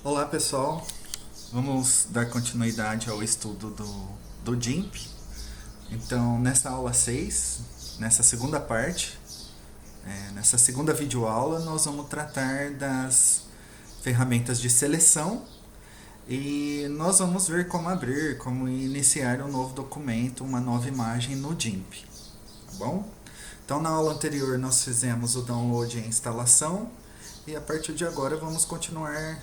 Olá pessoal, vamos dar continuidade ao estudo do GIMP. Então, nessa aula 6, nessa segunda parte, nessa segunda videoaula, nós vamos tratar das ferramentas de seleção e nós vamos ver como abrir, como iniciar um novo documento, uma nova imagem no GIMP, tá bom? Então, na aula anterior nós fizemos o download e a instalação e a partir de agora vamos continuar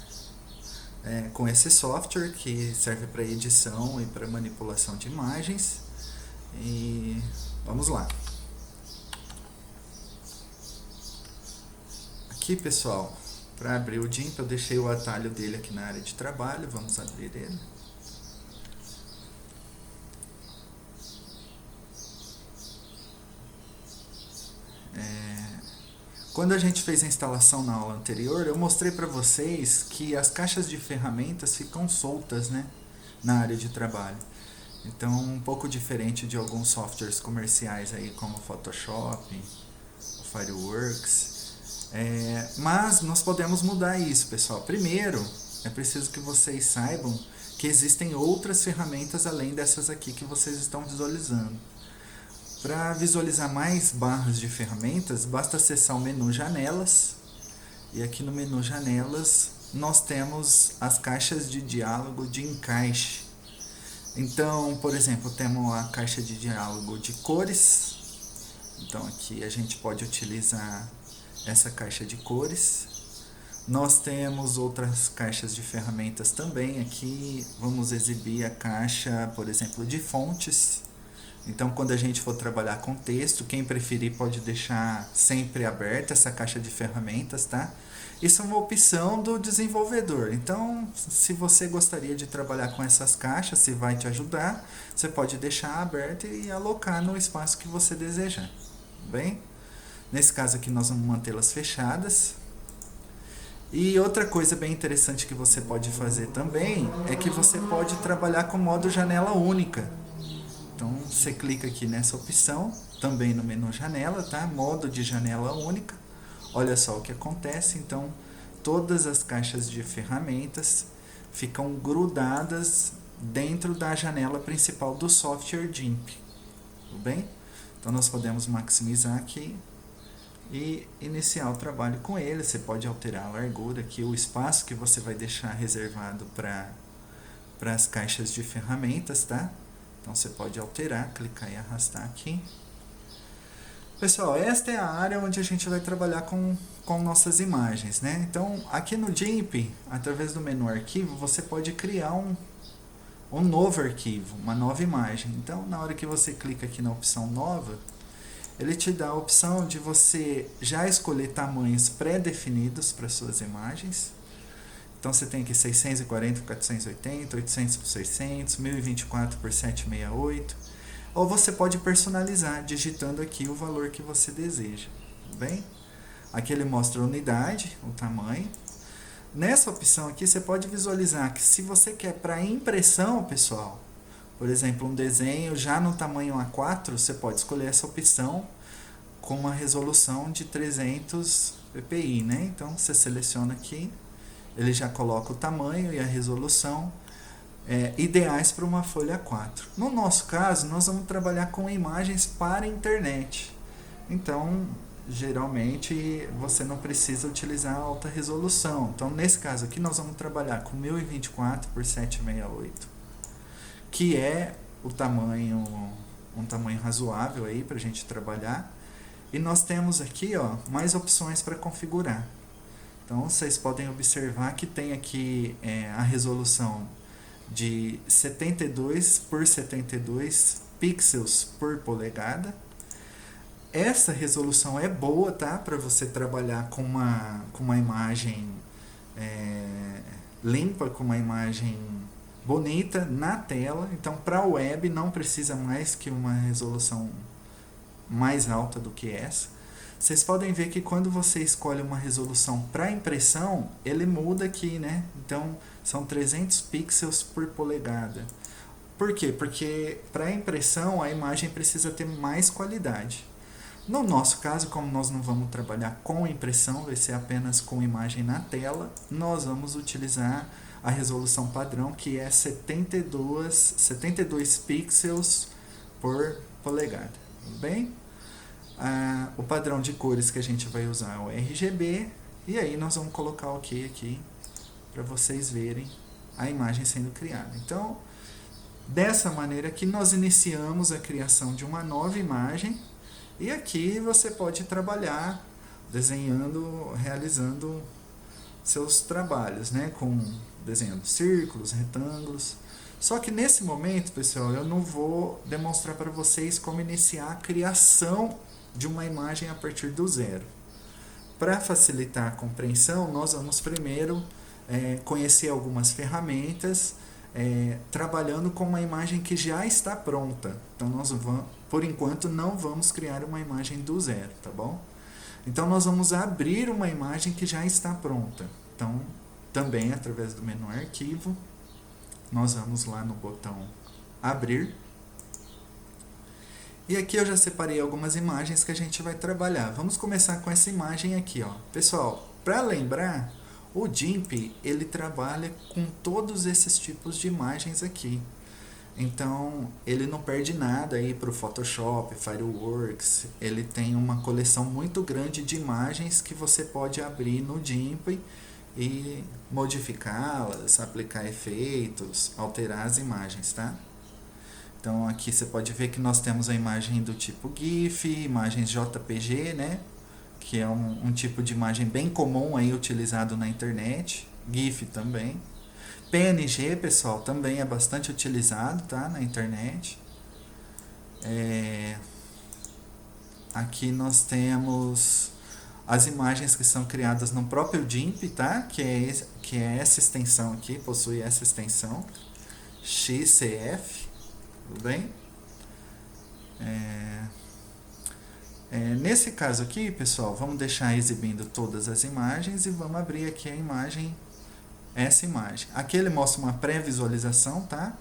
com esse software que serve para edição e para manipulação de imagens. E vamos lá. Aqui, pessoal, para abrir o GIMP eu deixei o atalho dele aqui na área de trabalho. Vamos abrir ele. Quando a gente fez a instalação na aula anterior, eu mostrei para vocês que as caixas de ferramentas ficam soltas, né, na área de trabalho. Então, um pouco diferente de alguns softwares comerciais aí, como o Photoshop, o Fireworks. Mas nós podemos mudar isso, pessoal. Primeiro, é preciso que vocês saibam que existem outras ferramentas além dessas aqui que vocês estão visualizando. Para visualizar mais barras de ferramentas, basta acessar o menu Janelas. E aqui no menu Janelas, nós temos as caixas de diálogo de encaixe. Então, por exemplo, temos a caixa de diálogo de cores. Então, aqui a gente pode utilizar essa caixa de cores. Nós temos outras caixas de ferramentas também. Aqui vamos exibir a caixa, por exemplo, de fontes. Então, quando a gente for trabalhar com texto, quem preferir pode deixar sempre aberta essa caixa de ferramentas, tá? Isso é uma opção do desenvolvedor. Então, se você gostaria de trabalhar com essas caixas, se vai te ajudar, você pode deixar aberta e alocar no espaço que você desejar, bem? Nesse caso aqui, nós vamos mantê-las fechadas. E outra coisa bem interessante que você pode fazer também é que você pode trabalhar com modo janela única. Então, você clica aqui nessa opção, também no menu janela, tá? Modo de janela única. Olha só o que acontece. Então, todas as caixas de ferramentas ficam grudadas dentro da janela principal do software GIMP. Tudo bem? Então, nós podemos maximizar aqui e iniciar o trabalho com ele. Você pode alterar a largura aqui, o espaço que você vai deixar reservado para as caixas de ferramentas, tá? Então, você pode alterar, clicar e arrastar aqui. Pessoal, esta é a área onde a gente vai trabalhar com nossas imagens, né? Então, aqui no GIMP, através do menu Arquivo, você pode criar um novo arquivo, uma nova imagem. Então, na hora que você clica aqui na opção Nova, ele te dá a opção de você já escolher tamanhos pré-definidos para suas imagens. Então, você tem aqui 640 por 480, 800 por 600, 1024 por 768. Ou você pode personalizar, digitando aqui o valor que você deseja. Tudo bem? Aqui ele mostra a unidade, o tamanho. Nessa opção aqui, você pode visualizar que se você quer para impressão, pessoal, por exemplo, um desenho já no tamanho A4, você pode escolher essa opção com uma resolução de 300 ppi, né? Então, você seleciona aqui. Ele já coloca o tamanho e a resolução ideais para uma folha A4. No nosso caso, nós vamos trabalhar com imagens para a internet. Então, geralmente, você não precisa utilizar alta resolução. Então, nesse caso aqui, nós vamos trabalhar com 1024 por 768, que é um tamanho razoável aí para a gente trabalhar. E nós temos aqui, ó, mais opções para configurar. Então, vocês podem observar que tem aqui a resolução de 72 por 72 pixels por polegada. Essa resolução é boa, tá? Para você trabalhar com uma imagem limpa, com uma imagem bonita na tela. Então, para a web não precisa mais que uma resolução mais alta do que essa. Vocês podem ver que quando você escolhe uma resolução para impressão, ele muda aqui, né? Então, são 300 pixels por polegada. Por quê? Porque para impressão a imagem precisa ter mais qualidade. No nosso caso, como nós não vamos trabalhar com impressão, vai ser apenas com imagem na tela, nós vamos utilizar a resolução padrão, que é 72 pixels por polegada, tudo bem? O padrão de cores que a gente vai usar é o RGB, e aí nós vamos colocar o OK aqui para vocês verem a imagem sendo criada. Então, dessa maneira que nós iniciamos a criação de uma nova imagem, e aqui você pode trabalhar desenhando, realizando seus trabalhos, né, com desenhando círculos, retângulos. Só que nesse momento, pessoal, eu não vou demonstrar para vocês como iniciar a criação de uma imagem a partir do zero. Para facilitar a compreensão, nós vamos primeiro conhecer algumas ferramentas, trabalhando com uma imagem que já está pronta. Então, nós vamos, por enquanto, não vamos criar uma imagem do zero, tá bom? Então, nós vamos abrir uma imagem que já está pronta. Então, também através do menu Arquivo, nós vamos lá no botão Abrir. E aqui eu já separei algumas imagens que a gente vai trabalhar. Vamos começar com essa imagem aqui, ó. Pessoal, para lembrar, o GIMP ele trabalha com todos esses tipos de imagens aqui. Então, ele não perde nada aí para o Photoshop, Fireworks. Ele tem uma coleção muito grande de imagens que você pode abrir no GIMP e modificá-las, aplicar efeitos, alterar as imagens, tá? Então, aqui você pode ver que nós temos a imagem do tipo GIF, imagens JPG, né? Que é um tipo de imagem bem comum aí utilizado na internet. GIF também. PNG, pessoal, também é bastante utilizado, tá? Na internet. Aqui nós temos as imagens que são criadas no próprio GIMP, tá? Que é essa extensão aqui, possui essa extensão. XCF. Tudo bem? Nesse caso aqui, pessoal, vamos deixar exibindo todas as imagens e vamos abrir aqui a imagem, essa imagem. Aqui ele mostra uma pré-visualização, tá?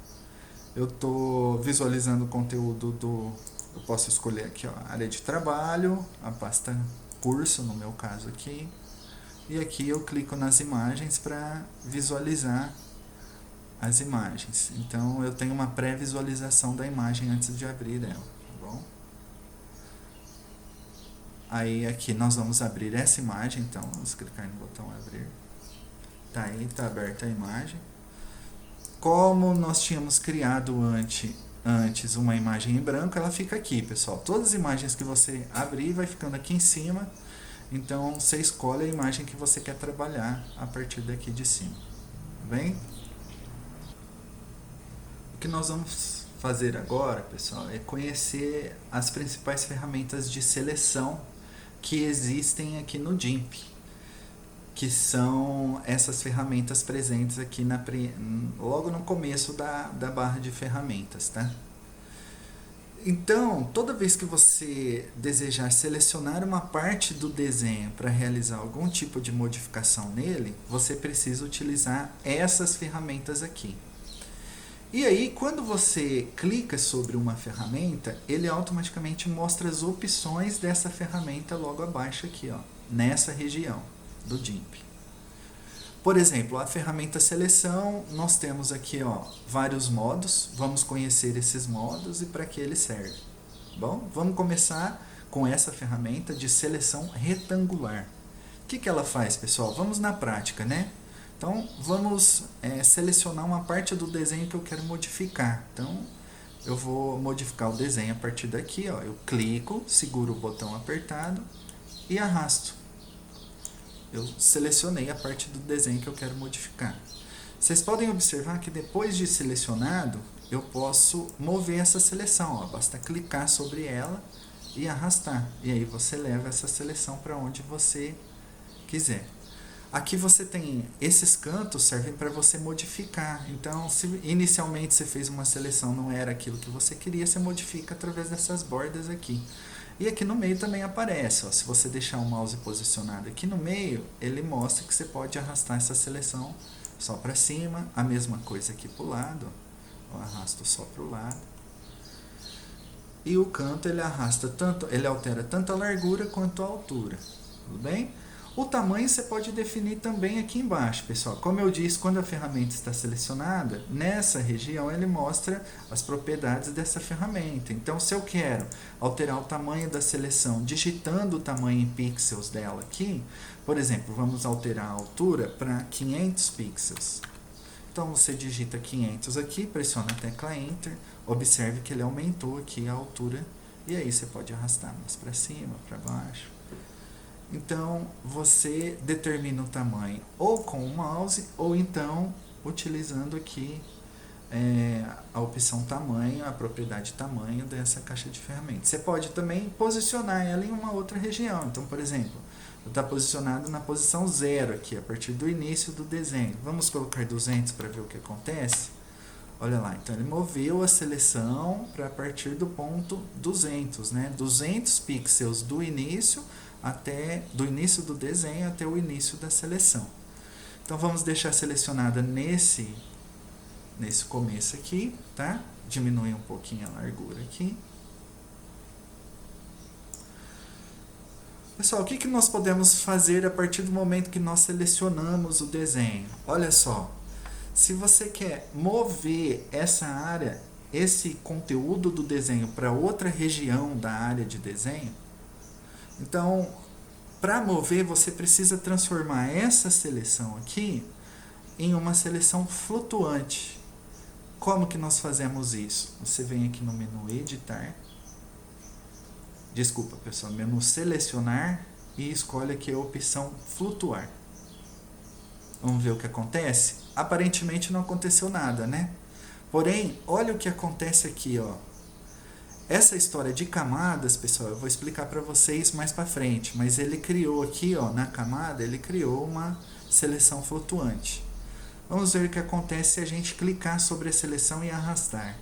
Eu estou visualizando o conteúdo eu posso escolher aqui, ó, área de trabalho, a pasta curso, no meu caso aqui. E aqui eu clico nas imagens para visualizar as imagens. Então, eu tenho uma pré-visualização da imagem antes de abrir ela, tá bom? Aí, aqui nós vamos abrir essa imagem, então, vamos clicar no botão abrir. Tá aí, tá aberta a imagem. Como nós tínhamos criado antes uma imagem em branco, ela fica aqui, pessoal. Todas as imagens que você abrir, vai ficando aqui em cima. Então, você escolhe a imagem que você quer trabalhar a partir daqui de cima, tá bem? O que nós vamos fazer agora, pessoal, é conhecer as principais ferramentas de seleção que existem aqui no GIMP, que são essas ferramentas presentes aqui logo no começo da barra de ferramentas, tá? Então, toda vez que você desejar selecionar uma parte do desenho para realizar algum tipo de modificação nele, você precisa utilizar essas ferramentas aqui. E aí, quando você clica sobre uma ferramenta, ele automaticamente mostra as opções dessa ferramenta logo abaixo aqui, ó, nessa região do GIMP. Por exemplo, a ferramenta seleção, nós temos aqui, ó, vários modos. Vamos conhecer esses modos e para que ele serve. Bom, vamos começar com essa ferramenta de seleção retangular. O que ela faz, pessoal? Vamos na prática, né? Então, vamos selecionar uma parte do desenho que eu quero modificar. Então, eu vou modificar o desenho a partir daqui, ó. Eu clico, seguro o botão apertado e arrasto. Eu selecionei a parte do desenho que eu quero modificar. Vocês podem observar que depois de selecionado, eu posso mover essa seleção, ó. Basta clicar sobre ela e arrastar. E aí você leva essa seleção para onde você quiser. Aqui você tem, esses cantos servem para você modificar. Então, se inicialmente você fez uma seleção, não era aquilo que você queria, você modifica através dessas bordas aqui. E aqui no meio também aparece, ó, se você deixar o mouse posicionado aqui no meio, ele mostra que você pode arrastar essa seleção só para cima. A mesma coisa aqui para o lado, ó, eu arrasto só para o lado. e o canto ele arrasta tanto, ele altera tanto a largura quanto a altura, tudo bem? O tamanho você pode definir também aqui embaixo, pessoal. Como eu disse, quando a ferramenta está selecionada, nessa região ele mostra as propriedades dessa ferramenta. Então, se eu quero alterar o tamanho da seleção digitando o tamanho em pixels dela aqui, por exemplo, vamos alterar a altura para 500 pixels. Então, você digita 500 aqui, pressiona a tecla Enter, observe que ele aumentou aqui a altura, e aí você pode arrastar mais para cima, para baixo. Então, você determina o tamanho ou com o mouse, ou então utilizando aqui a opção tamanho, a propriedade tamanho dessa caixa de ferramentas. Você pode também posicionar ela em uma outra região. Então, por exemplo, está posicionado na posição 0 aqui, a partir do início do desenho. Vamos colocar 200 para ver o que acontece? Olha lá, então ele moveu a seleção para partir do ponto 200, né? 200 pixels do início do desenho até o início da seleção. Então vamos deixar selecionada nesse começo aqui, tá? Diminui um pouquinho a largura aqui. Pessoal, o que nós podemos fazer a partir do momento que nós selecionamos o desenho? Olha só, se você quer mover essa área, esse conteúdo do desenho para outra região da área de desenho, então, para mover, você precisa transformar essa seleção aqui em uma seleção flutuante. Como que nós fazemos isso? Você vem aqui no menu Editar, menu Selecionar e escolhe aqui a opção Flutuar. Vamos ver o que acontece? Aparentemente não aconteceu nada, né? Porém, olha o que acontece aqui, ó. Essa história de camadas, pessoal, eu vou explicar para vocês mais para frente, mas ele criou aqui, ó, na camada, ele criou uma seleção flutuante. Vamos ver o que acontece se a gente clicar sobre a seleção e arrastar.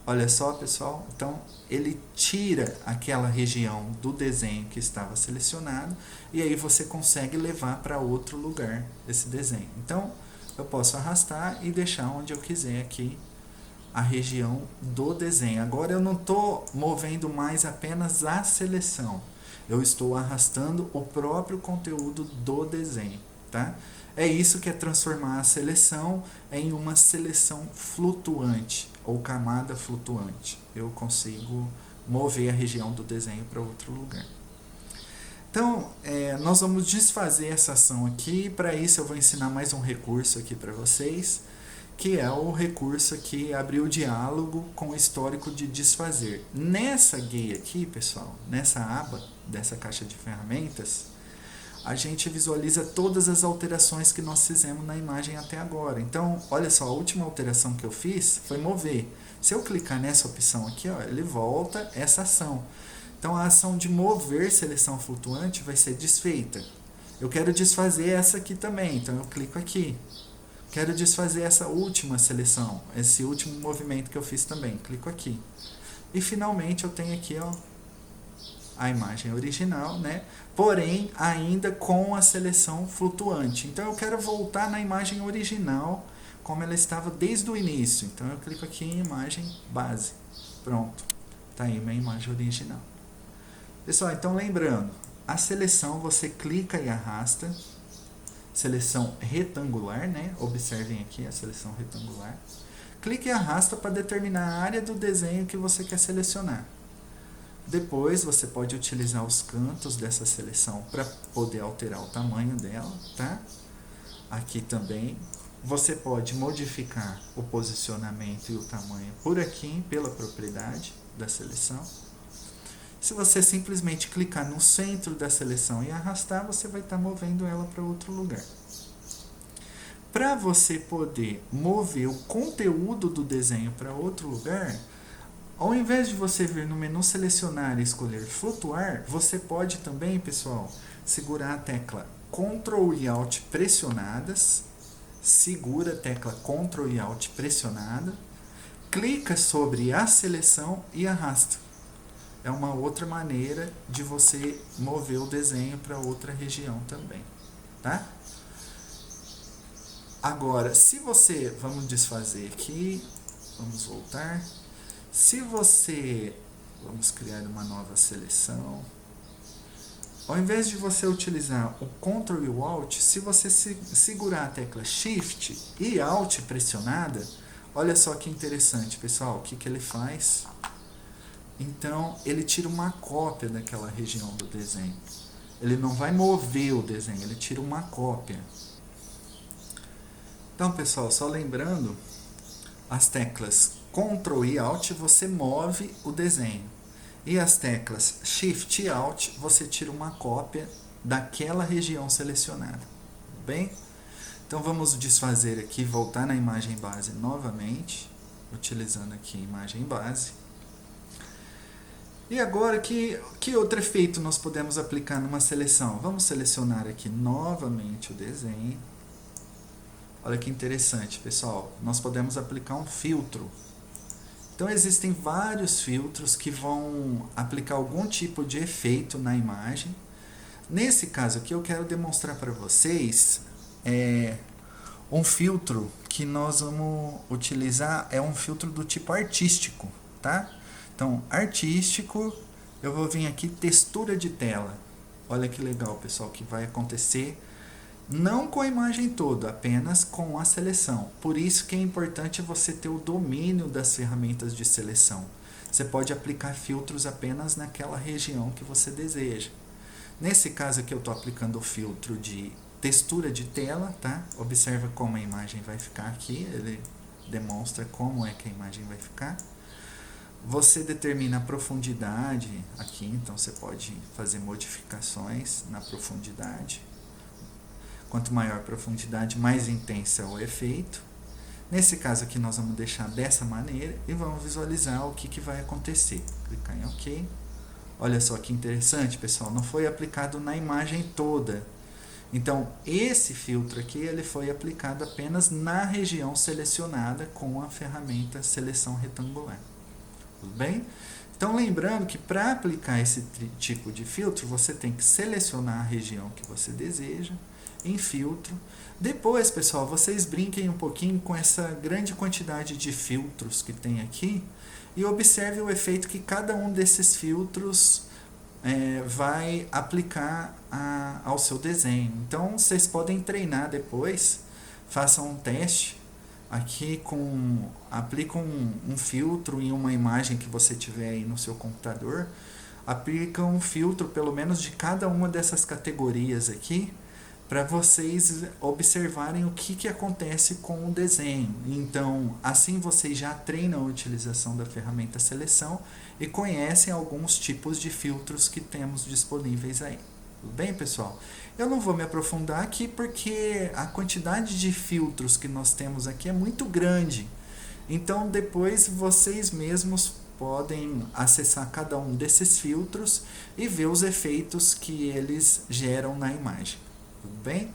Olha só, pessoal, então ele tira aquela região do desenho que estava selecionado e aí você consegue levar para outro lugar esse desenho. Então, eu posso arrastar e deixar onde eu quiser aqui a região do desenho. Agora eu não estou movendo mais apenas a seleção, eu estou arrastando o próprio conteúdo do desenho, tá? É isso que é transformar a seleção em uma seleção flutuante ou camada flutuante. Eu consigo mover a região do desenho para outro lugar. Então, nós vamos desfazer essa ação aqui. Para isso eu vou ensinar mais um recurso aqui para vocês, que é o recurso que abre o diálogo com o histórico de desfazer. Nessa guia aqui, pessoal, nessa aba dessa caixa de ferramentas, a gente visualiza todas as alterações que nós fizemos na imagem até agora. Então, olha só, a última alteração que eu fiz foi mover. Se eu clicar nessa opção aqui, ó, ele volta essa ação. Então, a ação de mover seleção flutuante vai ser desfeita. Eu quero desfazer essa aqui também, então eu clico aqui. Quero desfazer essa última seleção, esse último movimento que eu fiz também. Clico aqui. E finalmente eu tenho aqui, ó, a imagem original, né? Porém, ainda com a seleção flutuante. Então eu quero voltar na imagem original, como ela estava desde o início. Então eu clico aqui em imagem base. Pronto. Tá aí minha imagem original. Pessoal, então lembrando, a seleção você clica e arrasta. Seleção retangular, né? Observem aqui a seleção retangular. Clique e arrasta para determinar a área do desenho que você quer selecionar. Depois você pode utilizar os cantos dessa seleção para poder alterar o tamanho dela, tá? Aqui também você pode modificar o posicionamento e o tamanho por aqui, pela propriedade da seleção. Se você simplesmente clicar no centro da seleção e arrastar, você vai estar movendo ela para outro lugar. Para você poder mover o conteúdo do desenho para outro lugar, ao invés de você vir no menu selecionar e escolher flutuar, você pode também, pessoal, segurar a tecla Ctrl e Alt pressionadas, segura a tecla Ctrl e Alt pressionada, clica sobre a seleção e arrasta. É uma outra maneira de você mover o desenho para outra região também, tá? Agora, se você, vamos desfazer aqui, vamos voltar. Se você... Vamos criar uma nova seleção. Ao invés de você utilizar o Ctrl e o Alt, se você segurar a tecla Shift e Alt pressionada, olha só que interessante, pessoal, o que ele faz? Então, ele tira uma cópia daquela região do desenho. Ele não vai mover o desenho, ele tira uma cópia. Então, pessoal, só lembrando, as teclas Ctrl e Alt você move o desenho. E as teclas Shift e Alt você tira uma cópia daquela região selecionada. Bem? Então vamos desfazer aqui, voltar na imagem base novamente, utilizando aqui a imagem base. E agora, que outro efeito nós podemos aplicar numa seleção? Vamos selecionar aqui novamente o desenho. Olha que interessante, pessoal. Nós podemos aplicar um filtro. Então existem vários filtros que vão aplicar algum tipo de efeito na imagem. Nesse caso aqui eu quero demonstrar para vocês um filtro que nós vamos utilizar, é um filtro do tipo artístico, tá? Então, artístico, eu vou vir aqui, textura de tela. Olha que legal, pessoal, que vai acontecer não com a imagem toda, apenas com a seleção. Por isso que é importante você ter o domínio das ferramentas de seleção. Você pode aplicar filtros apenas naquela região que você deseja. Nesse caso aqui eu estou aplicando o filtro de textura de tela, tá? Observa como a imagem vai ficar aqui, ele demonstra como é que a imagem vai ficar. Você determina a profundidade aqui, então você pode fazer modificações na profundidade. Quanto maior a profundidade, mais intenso é o efeito. Nesse caso aqui nós vamos deixar dessa maneira e vamos visualizar o que vai acontecer. Clicar em OK. Olha só que interessante, pessoal, não foi aplicado na imagem toda. Então, esse filtro aqui ele foi aplicado apenas na região selecionada com a ferramenta seleção retangular. Tudo bem? Então, lembrando que para aplicar esse tipo de filtro, você tem que selecionar a região que você deseja, em filtro. Depois, pessoal, vocês brinquem um pouquinho com essa grande quantidade de filtros que tem aqui e observe o efeito que cada um desses filtros vai aplicar ao seu desenho. Então, vocês podem treinar depois, façam um teste aqui, aplica um filtro em uma imagem que você tiver aí no seu computador, aplica um filtro pelo menos de cada uma dessas categorias aqui, para vocês observarem o que acontece com o desenho. Então, assim vocês já treinam a utilização da ferramenta seleção e conhecem alguns tipos de filtros que temos disponíveis aí. Tudo bem, pessoal? Eu não vou me aprofundar aqui porque a quantidade de filtros que nós temos aqui é muito grande. Então, depois vocês mesmos podem acessar cada um desses filtros e ver os efeitos que eles geram na imagem. Tudo bem?